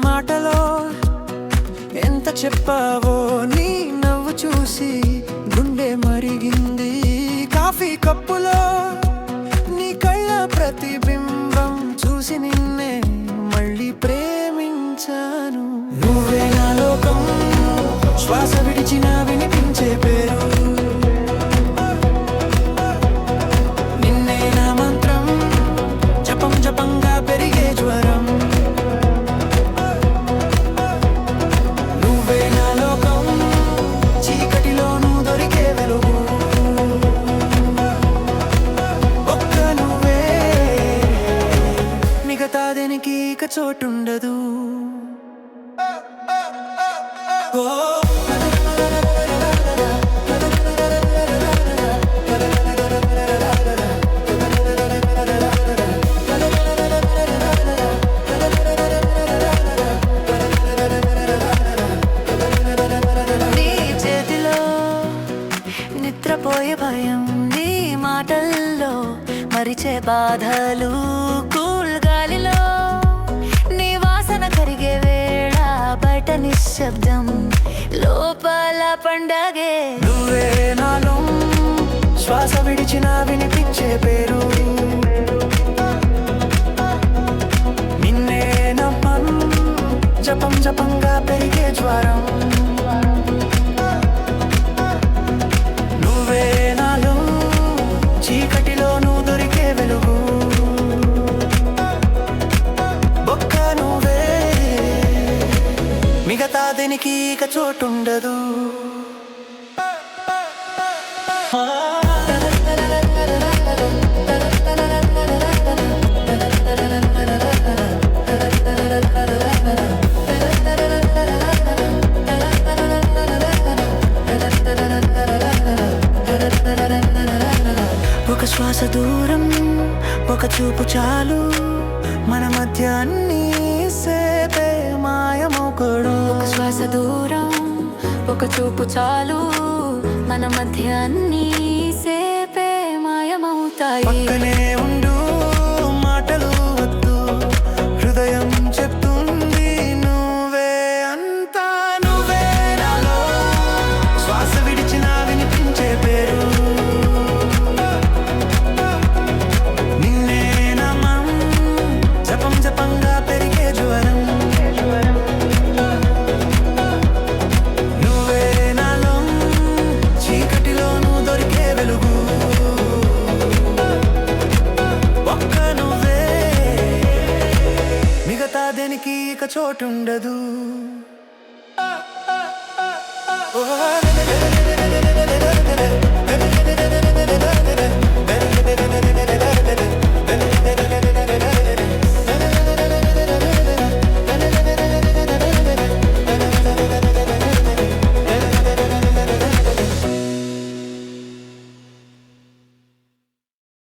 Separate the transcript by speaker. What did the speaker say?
Speaker 1: మాటలో ఎంత చెప్పావో నీ నవ్వు చూసి గుండె మరిగింది. కాఫీ కప్పులో నీ కళ్ళ ప్రతిబింబం చూసి నిన్నే మళ్ళీ ప్రేమించాను. నువ్వే నా లోకం, శ్వాస విడిచిన వినిపించే పేరు. నిన్నే నా మంత్రం, జపం జపంగా పెరిగే జ్వరం. నువ్వే నా లోకం, చీకటిలోనూ దొరికే వెలుగు. ఒక్క నువ్వే, మిగతా దేనికి ఇక చోటుండదు. నిద్రపోయే భయం, నీ మాటల్లో మరిచే బాధలు. కూల్ గాలిలో నీ వాసన కరిగే వేళ, బయట నిశ్శబ్దం, లోపల పండగే. నువ్వే నాలో, శ్వాస విడిచిన వినిపించే పేరు. నిన్నే నమ్మం, జపం జపంగా పెరిగే జ్వరం. నువ్వే నాలో, చీకటిలోనూ దొరికే వెలుగు. ఒక్క నువ్వే, మిగతా దేనికి ఇక చోటుండదు. ఒక శ్వాస దూరం, ఒక చూపు చాలు, మన మధ్య అన్నీ సేపే మాయమొకడు.
Speaker 2: ఒక శ్వాస దూరం, ఒక చూపు చాలు, మన మధ్య అన్నీ సేపే మాయమవుతాయి.
Speaker 1: పక్కనే ఉండు, మాటలు వద్దు, హృదయం చెప్తుంది నువ్వే అంతా. నువ్వే నాలో, శ్వాస విడిచిన వినిపించే పేరు. నిన్నే నమ్మం, జపం జపంగా పెరిగే జ్వరం. నువ్వే నాలో, చీకటిలోనూ దొరికే వెలుగు. ఒక్క నువ్వే, మిగతా దేనికి ఇక చోటుండదు.